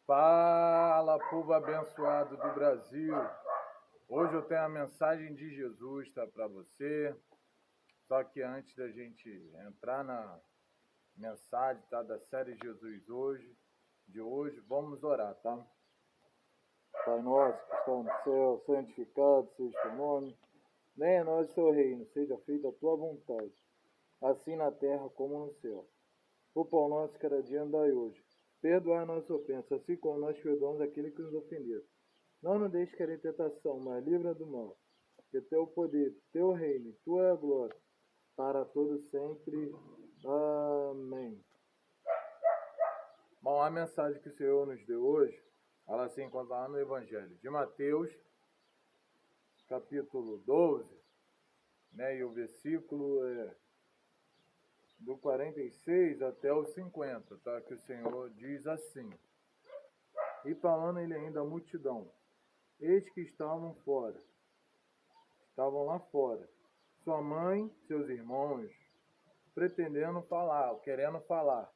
Fala, povo abençoado do Brasil. Hoje eu tenho a mensagem de Jesus, tá, para você. Só que antes da gente entrar na mensagem, tá, da série de hoje, vamos orar, tá? Pai nosso que está no céu, santificado seja o teu nome. Venha a nós o teu reino, seja feita a tua vontade, assim na terra como no céu. O pão nosso cada dia nos dai hoje. Perdoai a nossa ofensa, assim como nós perdoamos aquele que nos ofendeu. Não nos deixe cair em tentação, mas livra do mal. Que teu o poder, teu reino, tua é a glória, para todos sempre. Amém. Bom, a mensagem que o Senhor nos deu hoje, ela se encontra lá no Evangelho de Mateus, capítulo 12, né, e o versículo é do 46 até o 50, tá? Que o Senhor diz assim: E falando ele ainda à multidão, eis que estavam lá fora, sua mãe, seus irmãos, querendo falar,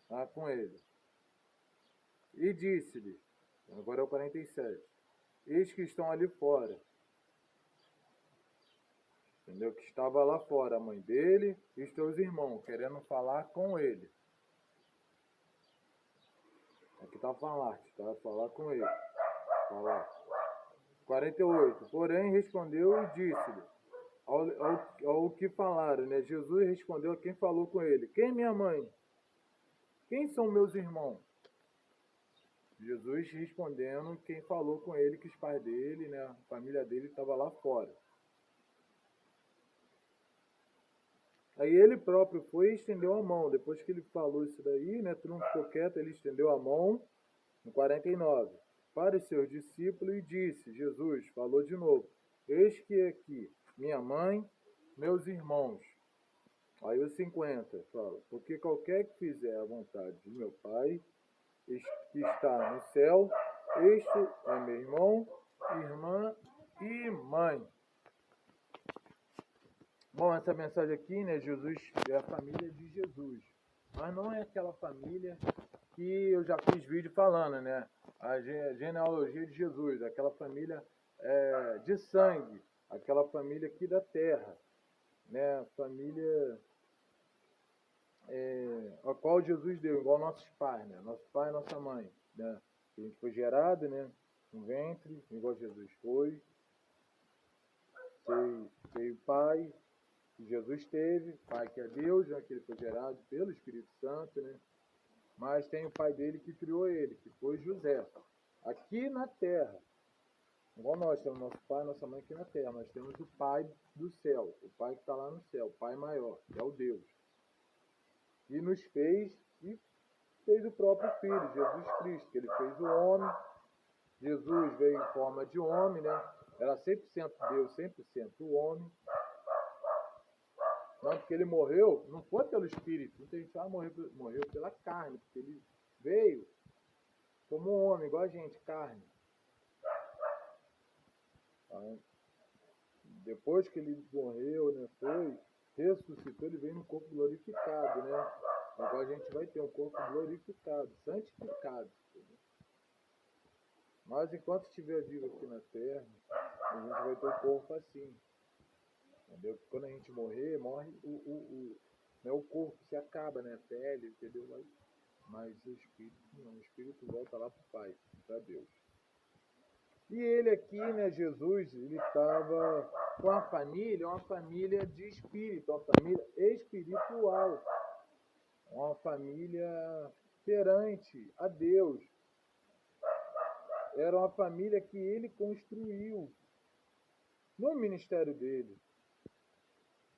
tá, com ele. E disse-lhe, agora é o 47, eis que estão ali fora. Entendeu? Que estava lá fora a mãe dele e os seus irmãos, querendo falar com ele. Aqui está falar, falar com ele. Falar. 48. Porém, respondeu e disse-lhe, ao que falaram, né? Jesus respondeu a quem falou com ele: Quem é minha mãe? Quem são meus irmãos? Jesus respondendo quem falou com ele que os pais dele, né, a família dele estava lá fora. Aí ele próprio foi e estendeu a mão. Depois que ele falou isso daí, né, todo mundo ficou quieto, ele estendeu a mão, no 49, para os seus discípulos e disse, Jesus falou de novo, eis que aqui minha mãe, meus irmãos. Aí o 50 fala, porque qualquer que fizer a vontade de meu Pai, que está no céu, este é meu irmão, irmã e mãe. Bom, essa mensagem aqui, né, Jesus é a família de Jesus, mas não é aquela família que eu já fiz vídeo falando, né, a genealogia de Jesus, aquela família de sangue, aquela família aqui da terra, né, a família a qual Jesus deu, igual nossos pais, né, nosso pai e nossa mãe, né, a gente foi gerado, né, no ventre, igual Jesus foi, veio pai, Jesus teve, pai que é Deus, né, que ele foi gerado pelo Espírito Santo, né? Mas tem o pai dele que criou ele, que foi José. Aqui na terra, igual nós temos nosso pai e nossa mãe aqui na terra, nós temos o pai do céu, o pai que está lá no céu, o pai maior, que é o Deus. E nos fez, e fez o próprio Filho, Jesus Cristo, que ele fez o homem. Jesus veio em forma de homem, né? Era 100% Deus, 100% homem. Não, porque ele morreu, não foi pelo Espírito. Muita gente fala morreu pela carne, porque ele veio como um homem, igual a gente, carne. Então, depois que ele morreu, né, ressuscitou, ele veio num corpo glorificado, né? Agora a gente vai ter um corpo glorificado, santificado. Entendeu? Mas enquanto estiver vivo aqui na terra, a gente vai ter um corpo assim. Entendeu? Quando a gente morre né, o corpo se acaba, né? A pele, entendeu? Mas o espírito não, o espírito volta lá para o Pai, para Deus. E ele aqui, né, Jesus, ele estava com a família, uma família de espírito, uma família espiritual, uma família perante a Deus. Era uma família que ele construiu no ministério dele.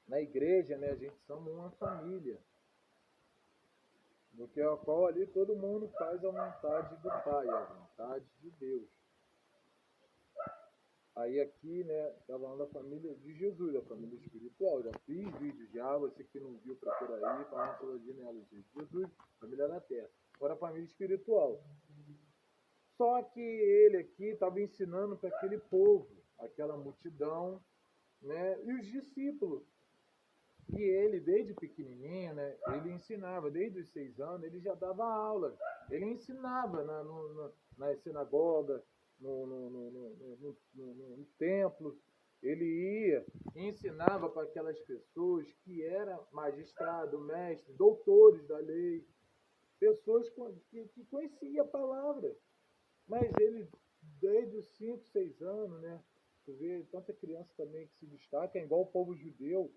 Na igreja, né, a gente somos uma família, do que a qual ali todo mundo faz a vontade do Pai, a vontade de Deus. Aí aqui, né, tá falando da família de Jesus, da família espiritual. Já fiz vídeo já, você que não viu, procura aí, falando sobre a genealogia de Jesus, família da terra. Agora a família espiritual. Só que ele aqui estava ensinando para aquele povo, aquela multidão, né, e os discípulos. E ele, desde pequenininho, né, ele ensinava, desde os 6 anos, ele já dava aula. Ele ensinava na sinagoga, no templo. Ele ia e ensinava para aquelas pessoas que eram magistrado, mestre, doutores da lei, pessoas que conheciam a palavra. Mas ele, desde os 5, 6 anos, né? Tu vê tanta criança também que se destaca, é igual o povo judeu,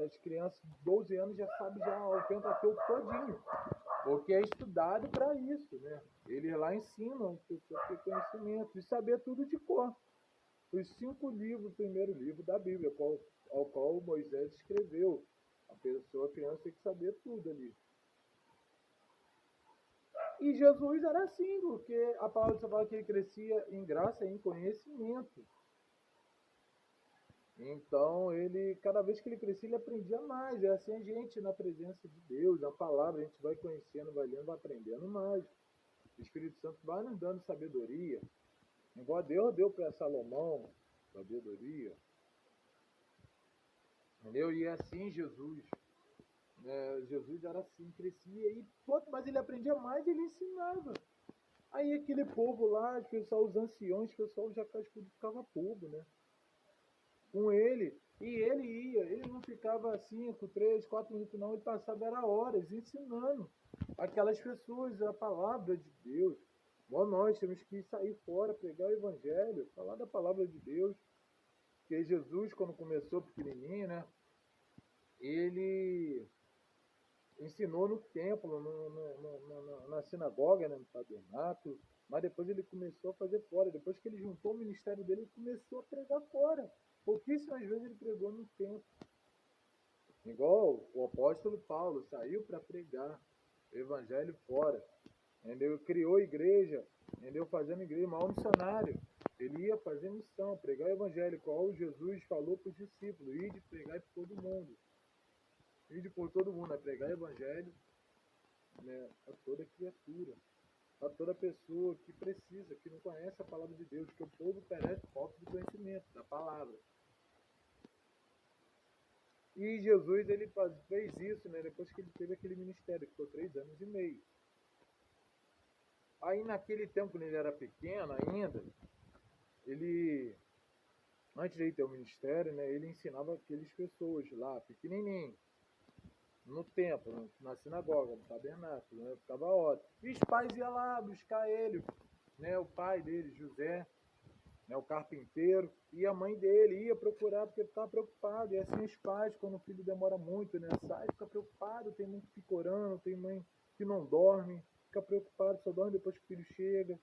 as crianças de 12 anos já sabem já o Pentateuco todinho, porque é estudado para isso, né? Eles lá ensinam a pessoa a ter conhecimento e saber tudo de cor. Os 5 livros, o primeiro livro da Bíblia, ao qual Moisés escreveu. A pessoa, a criança tem que saber tudo ali. E Jesus era assim, porque a palavra só fala que ele crescia em graça e em conhecimento. Então, ele, cada vez que ele crescia, ele aprendia mais. É assim a gente, na presença de Deus, na palavra, a gente vai conhecendo, vai lendo, vai aprendendo mais. O Espírito Santo vai nos dando sabedoria. Igual Deus deu para Salomão sabedoria. Entendeu? E é assim Jesus. Jesus era assim, crescia, e quanto mais ele aprendia, mais ele ensinava. Aí aquele povo lá, os anciões, o pessoal já cascudo ficava povo, né? Com ele. E ele ia, ele não ficava 5, 3, 4 minutos não, ele passava era horas ensinando aquelas pessoas a palavra de Deus. Bom, nós temos que sair fora, pregar o evangelho, falar da palavra de Deus. Porque Jesus, quando começou pequenininho, né? Ele ensinou no templo, na sinagoga, né, no tabernáculo, mas depois ele começou a fazer fora. Depois que ele juntou o ministério dele, ele começou a pregar fora. Pouquíssimas vezes ele pregou no templo. Igual o apóstolo Paulo saiu para pregar o evangelho fora. Entendeu? Criou igreja, entendeu? Fazendo igreja, maior missionário. Ele ia fazer missão, pregar o evangelho, qual Jesus falou para os discípulos, ide pregar por todo mundo. Ide por todo mundo, é pregar o evangelho, né, a toda criatura, a toda pessoa que precisa, que não conhece a palavra de Deus, que o povo perece por falta de conhecimento da palavra. E Jesus, ele fez isso, né, depois que ele teve aquele ministério, que ficou 3 anos e meio. Aí naquele tempo, quando ele era pequeno ainda, ele, antes de ele ter o ministério, né, ele ensinava aquelas pessoas lá, pequenininho, no templo, na sinagoga, no tabernáculo, né? Ficava horas. E os pais iam lá buscar ele, né? O pai dele, José, né? O carpinteiro, e a mãe dele ia procurar porque ficava preocupado. E assim os pais, quando o filho demora muito, né? Sai, fica preocupado. Tem mãe que fica orando, tem mãe que não dorme, fica preocupado, só dorme depois que o filho chega.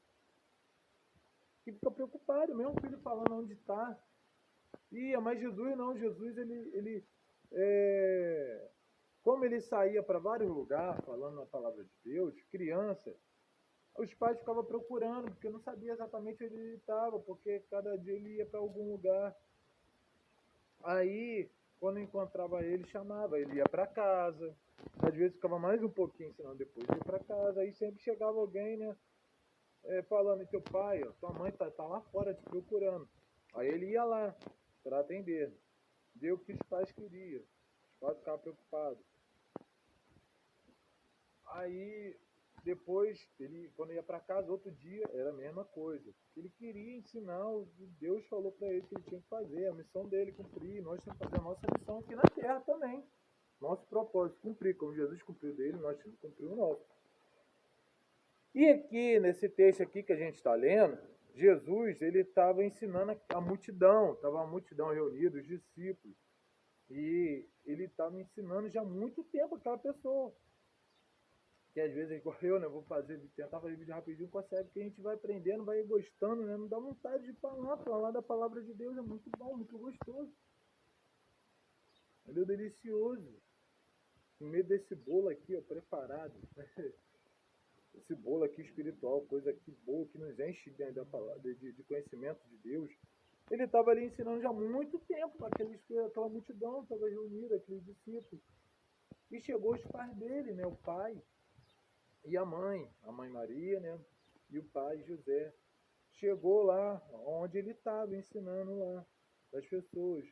E fica preocupado, mesmo o filho falando onde está. Mas Jesus não, Jesus como ele saía para vários lugares falando a palavra de Deus, criança, os pais ficavam procurando, porque não sabia exatamente onde ele estava, porque cada dia ele ia para algum lugar. Aí, quando encontrava ele, chamava, ele ia para casa, às vezes ficava mais um pouquinho, senão depois ia para casa, aí sempre chegava alguém, né, falando, teu pai, ó, tua mãe tá lá fora te procurando. Aí ele ia lá para atender, deu o que os pais queriam, os pais ficavam preocupados. Aí, depois, ele, quando ia para casa, outro dia, era a mesma coisa. Ele queria ensinar o que Deus falou para ele que ele tinha que fazer, a missão dele cumprir. Nós temos que fazer a nossa missão aqui na terra também. Nosso propósito, cumprir. Como Jesus cumpriu dele, nós temos que cumprir o nosso. E aqui, nesse texto aqui que a gente está lendo, Jesus, ele estava ensinando a multidão, estava a multidão reunida, os discípulos. E ele estava ensinando já há muito tempo aquela pessoa. Que às vezes, igual eu, né, vou tentar fazer vídeo rapidinho, consegue, que a gente vai aprendendo, vai gostando, né, não dá vontade de falar da palavra de Deus, é muito bom, muito gostoso. É delicioso. No meio desse bolo aqui, ó, preparado, esse bolo aqui espiritual, coisa aqui boa, que nos enche de conhecimento de Deus. Ele estava ali ensinando já há muito tempo para aquela multidão, estava reunida, aqueles discípulos. E chegou os pais dele, né, o pai e a mãe Maria, né, e o pai José. Chegou lá onde ele estava ensinando lá as pessoas.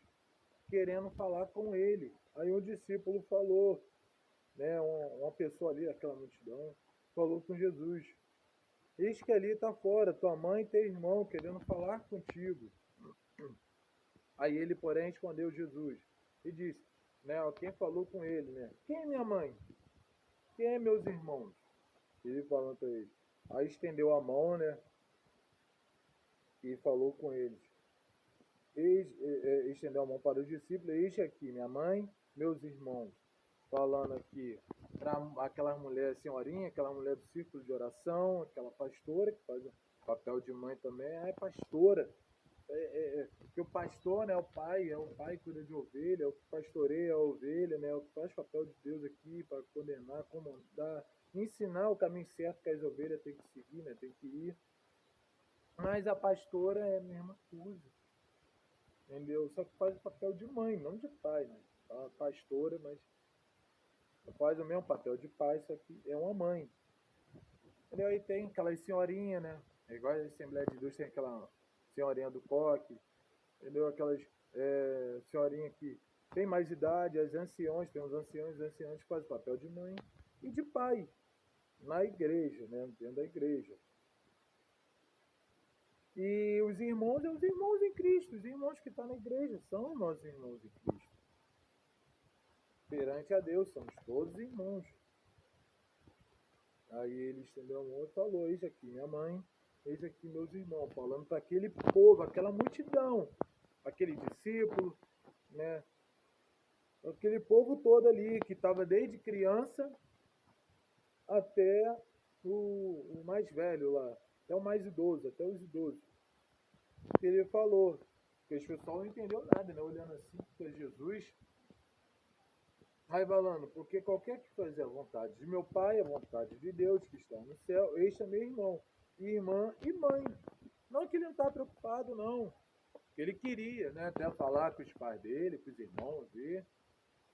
querendo falar com ele. Aí um discípulo falou, né, uma pessoa ali, aquela multidão, falou com Jesus: eis que ali está fora tua mãe e teu irmão querendo falar contigo. Aí ele, porém, respondeu Jesus e disse, né, ó, quem falou com ele, né? Quem é minha mãe? Quem é meus irmãos? Ele falando para ele. Aí estendeu a mão, né? E falou com eles. Estendeu a mão para os discípulos, eis aqui minha mãe, meus irmãos. Falando aqui para aquela mulher senhorinha, aquela mulher do círculo de oração, aquela pastora que faz o papel de mãe também, é pastora. Porque o pastor, né, é o pai que cuida de ovelha, é o que pastoreia a ovelha, né, é o que faz o papel de Deus aqui para coordenar, comandar, ensinar o caminho certo que as ovelhas têm que seguir, né, tem que ir. Mas a pastora é a mesma coisa, entendeu? Só que faz o papel de mãe, não de pai, né? A pastora, mas faz o mesmo papel de pai, só que é uma mãe. Entendeu? Aí tem aquelas senhorinhas, né? É igual a Assembleia de Deus, tem aquela senhorinha do coque, entendeu? Aquelas senhorinhas que tem mais idade, as anciões, tem os anciões que fazem o papel de mãe e de pai na igreja, né? Dentro da igreja. E os irmãos os irmãos em Cristo, os irmãos que estão na igreja são nossos irmãos em Cristo. Perante a Deus, somos todos irmãos. Aí ele estendeu a mão e falou, eis aqui minha mãe, eis aqui meus irmãos, falando para aquele povo, aquela multidão, aquele discípulo, né? Aquele povo todo ali, que estava desde criança até o mais velho lá, até o mais idoso, até os idosos. Ele falou, que as pessoas não entenderam nada, né? Olhando assim para Jesus, aí falando, porque qualquer que fazer a vontade de meu Pai, a vontade de Deus que está no céu, este é meu irmão, irmã e mãe. Não que ele não está preocupado, não. Ele queria, né, até falar com os pais dele, com os irmãos dele.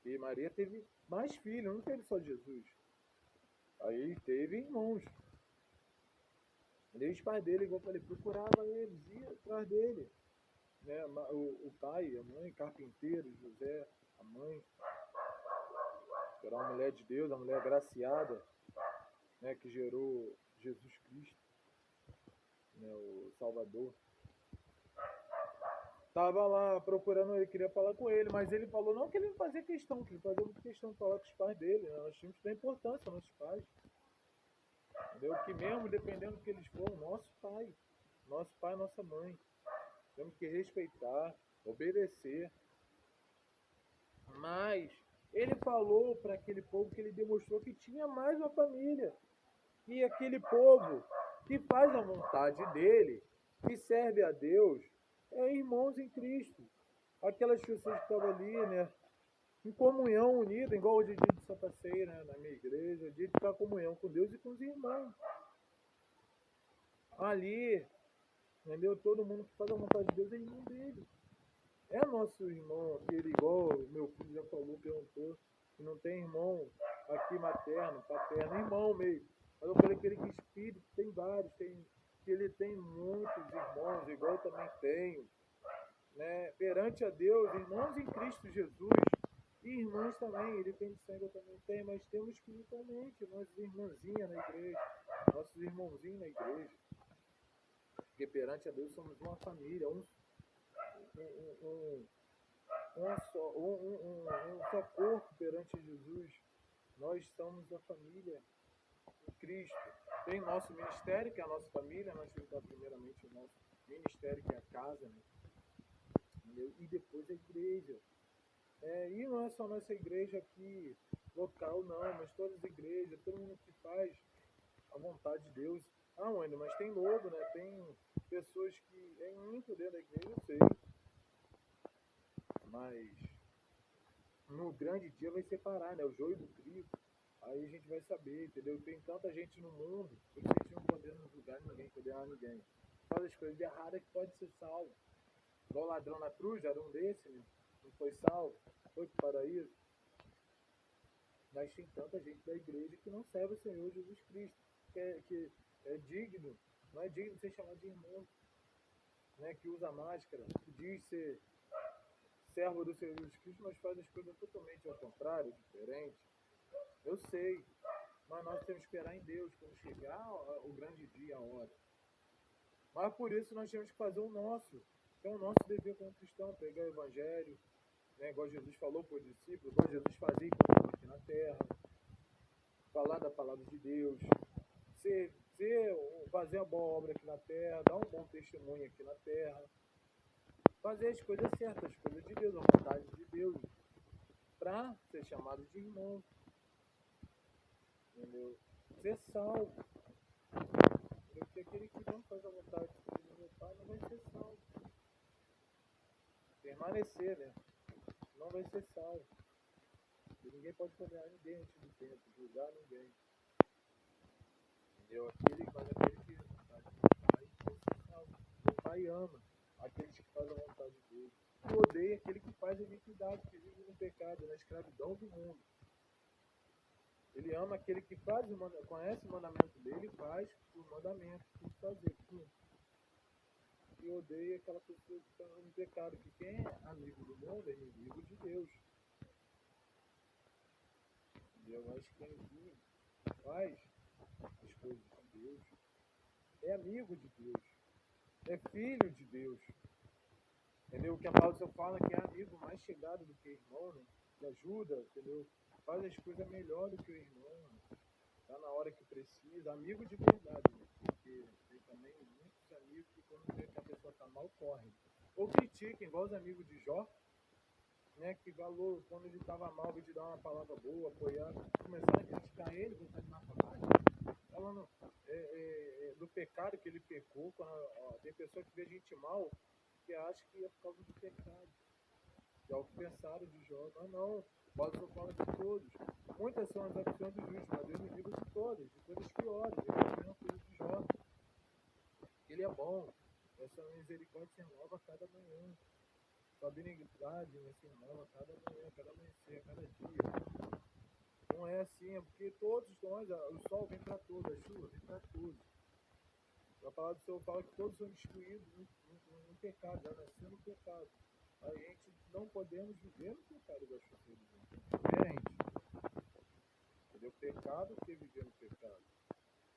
E Maria teve mais filhos, não teve só Jesus. Aí teve irmãos. E os pais dele, igual eu falei, procurava eles, ia atrás dele. Né? O pai, a mãe, carpinteiro, José, a mãe, que era uma mulher de Deus, uma mulher agraciada, né, que gerou Jesus Cristo, né, o Salvador. Tava lá procurando ele, queria falar com ele, mas ele falou não que ele não fazia questão, que ele fazia muita questão de falar com os pais dele, né? Nós tínhamos que dar importância aos nossos pais. Entendeu? Que mesmo dependendo do que eles foram, nosso pai, nossa mãe. Temos que respeitar, obedecer. Mas ele falou para aquele povo que ele demonstrou que tinha mais uma família. E aquele povo que faz a vontade dele, que serve a Deus, é irmãos em Cristo. Aquelas pessoas que estavam ali, né, em comunhão unida, igual hoje é dia de Santa Ceia, né, na minha igreja, é dia de estar em comunhão com Deus e com os irmãos. Ali, entendeu? Todo mundo que faz a vontade de Deus é irmão dele. É nosso irmão, aquele igual meu filho já falou, perguntou, que não tem irmão aqui materno, paterno, irmão mesmo. Mas eu falei que ele que espírito tem vários, que ele tem muitos irmãos, igual eu também tenho. Né? Perante a Deus, irmãos em Cristo Jesus, e irmãs também, ele tem de sangue, eu também tenho, mas temos espiritualmente, nossas irmãzinhas na igreja, nossos irmãozinhos na igreja. Porque perante a Deus somos uma família, um só corpo perante Jesus. Nós somos a família de Cristo. Tem nosso ministério, que é a nossa família, nós temos que dar primeiramente o nosso ministério, que é a casa, né? E depois a igreja. E não é só nossa igreja aqui, local, não, mas todas as igrejas, todo mundo que faz a vontade de Deus. Aonde? Mas tem lobo, né? Tem pessoas que é muito dentro da igreja, eu sei. Mas no grande dia vai separar, né? O joio do trigo. Aí a gente vai saber, entendeu? Tem tanta gente no mundo, por isso a gente não podendo julgar ninguém, condenar ninguém. Faz as coisas erradas que pode ser salvo. Igual o ladrão na cruz, era um desse, né? Não foi salvo, foi para o paraíso. Mas tem tanta gente da igreja que não serve o Senhor Jesus Cristo, que é digno, não é digno de ser chamado de irmão, né? Que usa máscara, que diz ser servo do Senhor Jesus Cristo, mas faz as coisas totalmente ao contrário, diferente. Eu sei, mas nós temos que esperar em Deus quando chegar o grande dia, a hora. Mas por isso nós temos que fazer o nosso. É o nosso dever como cristão, pregar o evangelho, né, igual Jesus falou para os discípulos, igual Jesus fazia quando aqui na terra, falar da palavra de Deus, fazer a boa obra aqui na terra, dar um bom testemunho aqui na terra, fazer as coisas certas, as coisas de Deus, a vontade de Deus, para ser chamado de irmão. Entendeu? Ser salvo. Porque aquele que não faz a vontade do meu Pai não vai ser salvo. Permanecer, né? Não vai ser salvo. E ninguém pode condenar ninguém antes do tempo, julgar ninguém. Entendeu? Aquele que faz a vontade do Pai vai ser salvo. O Pai ama aqueles que fazem a vontade dele. E odeia aquele que faz a iniquidade, que vive no pecado, na escravidão do mundo. Ele ama aquele que conhece o mandamento dele e faz o mandamento, tem que fazer. E odeia aquela pessoa que está no pecado, que quem é amigo do mundo é inimigo de Deus. Entendeu? Mas quem vive, faz as coisas de Deus, é amigo de Deus, é filho de Deus. Entendeu? O que a palavra do Senhor fala que é amigo mais chegado do que irmão, né? Que ajuda, entendeu? Faz as coisas melhor do que o irmão, né? Tá na hora que precisa, amigo de verdade, né? Porque tem também muitos amigos que quando vê que a pessoa tá mal, correm. Ou criticam, igual os amigos de Jó, né? Que falou, quando ele estava mal, veio te dar uma palavra boa, apoiar, começaram a criticar ele, botar ele na faculdade, falando do pecado que ele pecou. Tem pessoa que vê gente mal, que acha que é por causa do pecado. É o que pensaram de Jó. Mas não, o apóstolo fala de todos. Muitas são as opções do justo, mas Deus me livra de todas, de coisas piores. Ele é a mesma coisa de Jó. Ele é bom. Essa misericórdia se renova a cada manhã. Sua benignidade se renova a cada manhã, a cada amanhecer, a cada dia. Não é assim, é porque todos nós, o sol vem para todos, a chuva vem para todos. A palavra do Senhor fala que todos são destruídos no pecado, já nasceu no pecado. A gente não podemos viver no pecado da chuva do mundo. É diferente. Entendeu? Pecado que viver no pecado.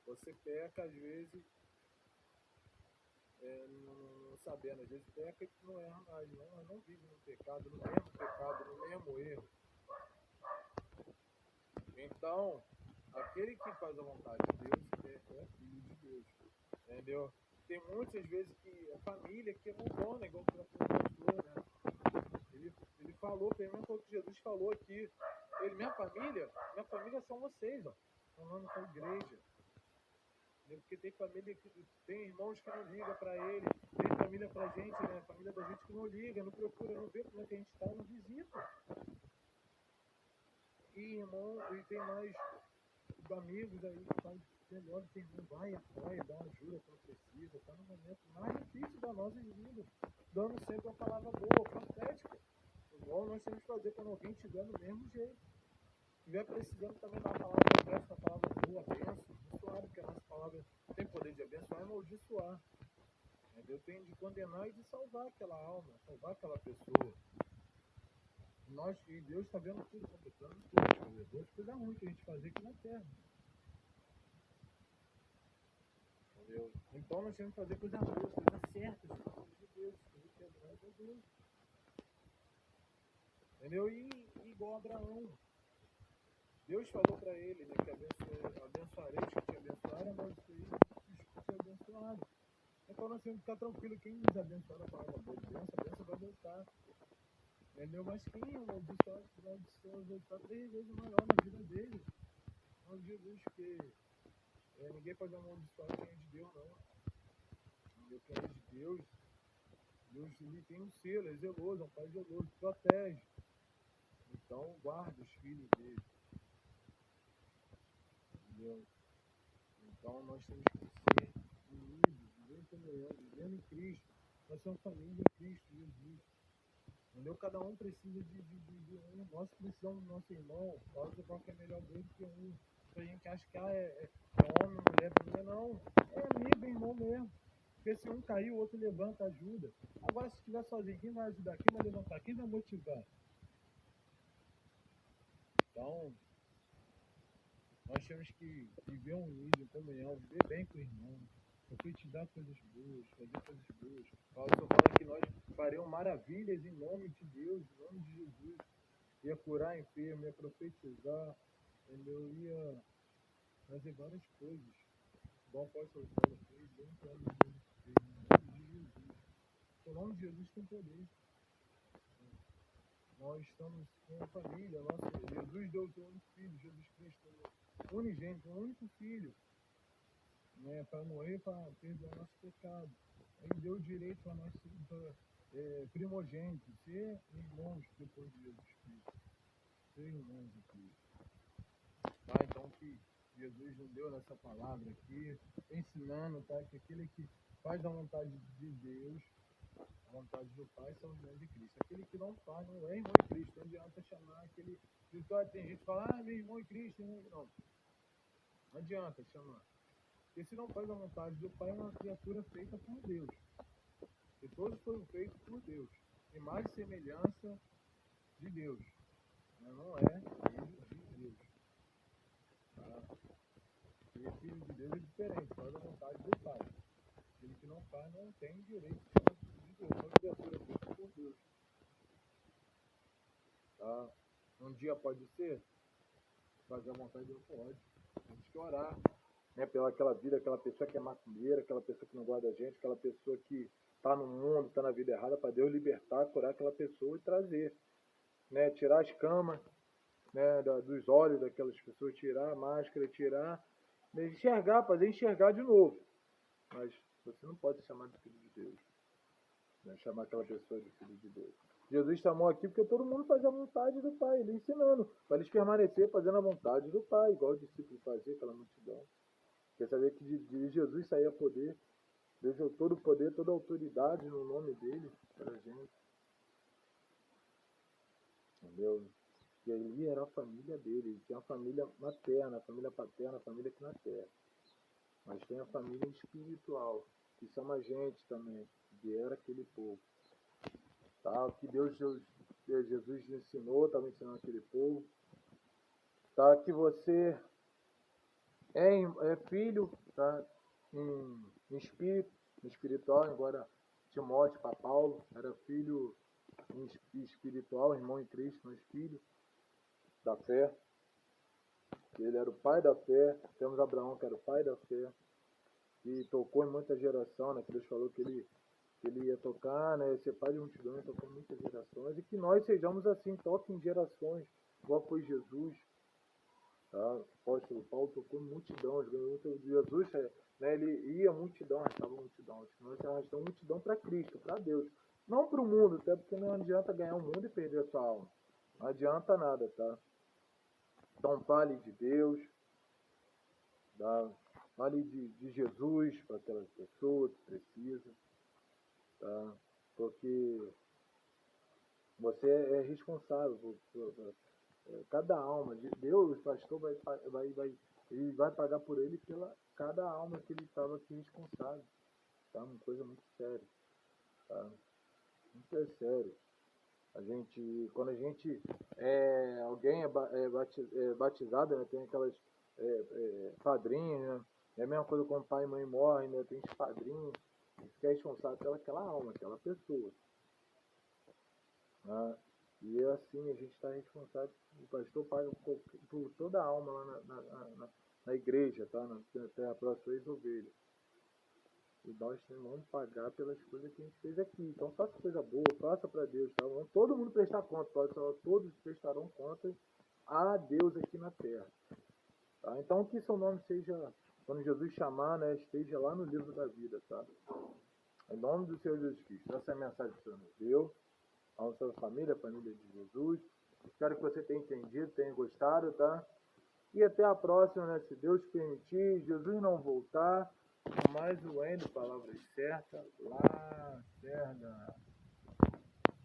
Você peca, às vezes, não sabendo, às vezes peca e não erra mais. Não vive no pecado, no mesmo erro. Então, aquele que faz a vontade de Deus é filho de Deus. Entendeu? Tem muitas vezes que a família que abandona, igual o pastor, né? Ele falou, pelo menos o que Jesus falou aqui. Minha família são vocês, ó. Falando com a igreja. Porque tem família tem irmãos que não ligam pra ele, tem família pra gente, né? Família da gente que não liga, não procura, não vê como é que a gente tá, não visita. E irmão, e tem mais amigos aí que faz melhor, tem irmão, vai, apoia, dá ajuda quando precisa, tá no momento mais difícil da nossa vida, dando sempre uma palavra boa, profética. Igual nós temos que fazer quando alguém estiver do mesmo jeito. Estiver precisando também dar uma palavra profética, uma palavra boa, benção, abençoar, porque a nossa palavra tem poder de abençoar e amaldiçoar. Deus tem de condenar e de salvar aquela alma, salvar aquela pessoa. E Deus está vendo tudo, completando tudo. Deus coisa ruim que a gente fazer aqui na terra. Entendeu? Então nós temos que fazer coisa boa, coisa certa, de Deus, que agrada a Deus. Entendeu? E igual a Abraão. Deus falou para ele, né, que abençoarei os que te abençoaram, amaldiçoarei os que te abençoaram. Então nós temos que ficar tranquilo. Quem nos abençoar na palavra boa de Deus, a benção vai voltar. Entendeu? Mas quem amaldiçoar, vai voltar 3 vezes maior na vida dele. Não Jesus, que ninguém pode amaldiçoar quem é de Deus, não. Entendeu? Quem é de Deus, Deus ele tem um selo, é zeloso, é um pai zeloso, protege. Então guarda os filhos dele. Entendeu? Então nós temos que ser unidos, vivendo em Cristo. Nós somos família em Cristo, Jesus. Entendeu? Cada um precisa de um. Nós precisamos do nosso irmão. Nós qual que é melhor dele que um. A gente acha que é homem, mulher, família, não. É amigo, irmão mesmo. Porque se um cair, o outro levanta, ajuda. Agora, se estiver sozinho, quem vai ajudar? Quem vai levantar? Quem vai motivar? Então, nós temos que viver unido, em comunhão, viver bem com o irmão, profetizar coisas boas, fazer coisas boas. O Senhor fala que nós faremos maravilhas em nome de Deus, em nome de Jesus. Ia curar enfermo, ia profetizar, entendeu? Ia fazer várias coisas. Bom, pode ser o Paulo fez, bem que o nome de Jesus fez, em nome de Jesus. O nome de Jesus tem poder. Nós estamos com a família, Jesus deu o seu único filho, Jesus Cristo, unigênito, um único filho, né, para morrer, para perdoar nosso pecado. Ele deu o direito para nós primogênitos, ser irmãos depois de Jesus Cristo. Ser irmãos aqui. Tá? Então que Jesus nos deu nessa palavra aqui, ensinando, tá? Que aquele que faz a vontade de Deus, a vontade do Pai, são irmãos de Cristo. Aquele que não faz, não é irmão de Cristo. Não adianta chamar aquele. Tem gente que fala, meu irmão em Cristo. Não. Não adianta chamar. Porque se não faz a vontade do Pai, é uma criatura feita por Deus. E todos foram feitos por Deus. Imagem e semelhança de Deus. Não é filho de Deus. Tá? E filho de Deus é diferente, faz a vontade do Pai. Aquele que não faz não tem direito de chamar de Deus. São criatura feita por Deus. Tá? Um dia pode ser, fazer a vontade de Deus pode. Temos que orar, né, pela aquela vida, aquela pessoa que é macumbeira, aquela pessoa que não guarda a gente, aquela pessoa que está no mundo, está na vida errada, para Deus libertar, curar aquela pessoa e trazer, né, tirar as camas, né, dos olhos daquelas pessoas, tirar a máscara, tirar, né, enxergar, fazer enxergar de novo. Mas você não pode chamar de filho de Deus, né, chamar aquela pessoa de filho de Deus. Jesus chamou aqui porque todo mundo faz a vontade do Pai, ele ensinando, para eles permanecer fazendo a vontade do Pai, igual o discípulo fazia, aquela multidão. Quer saber que de Jesus saía poder, Deus deu todo o poder, toda a autoridade no nome dele para a gente. Entendeu? E ali era a família dele, ele tinha a família materna, a família paterna, a família aqui na terra. Mas tem a família espiritual, que são a gente também, que era aquele povo. Tá? O que Jesus ensinou, estava ensinando aquele povo. Tá? Que você é filho, tá? Em espírito, espiritual, embora Timóteo para Paulo era filho espiritual, irmão em Cristo, mas filho da fé. Ele era o pai da fé. Temos Abraão, que era o pai da fé, e tocou em muita geração, né? Que Deus falou que ele ia tocar, né? Ser pai de multidão, e tocou em muitas gerações, e que nós sejamos assim, toquem em gerações, igual foi Jesus. Tá? O apóstolo Paulo tocou em multidão, Jesus, né? Ele ia multidão, arrastava multidão. Nós arrastamos multidão para Cristo, para Deus. Não para o mundo, até porque não adianta ganhar o mundo e perder a sua alma. Não adianta nada, tá? Então fale de Deus, tá? Fale de Jesus para aquelas pessoas que precisam, tá? Porque você é responsável por cada alma. Deus, o pastor, ele vai pagar por ele pela cada alma que ele estava aqui responsável. Tá? Uma coisa muito séria. Tá? Muito sério. Quando a gente alguém é batizado, né, tem aquelas padrinhos, né? É a mesma coisa quando pai e mãe morrem, né? Tem os padrinhos, que é responsável pelaquela alma, aquela pessoa. Né? E assim a gente está responsável, o pastor paga por toda a alma lá na igreja, tá? Até para as suas ovelhas. E nós vamos pagar pelas coisas que a gente fez aqui. Então faça coisa boa, faça para Deus, tá? Vamos todo mundo prestar conta, todos prestarão contas a Deus aqui na terra. Tá? Então que seu nome seja, quando Jesus chamar, né, esteja lá no livro da vida, tá? Em nome do Senhor Jesus Cristo. Essa é a mensagem que o Senhor nos deu. A nossa família, a família de Jesus. Espero que você tenha entendido, tenha gostado, tá? E até a próxima, né? Se Deus permitir, Jesus não voltar, com mais um N, palavras certas, Lacerda.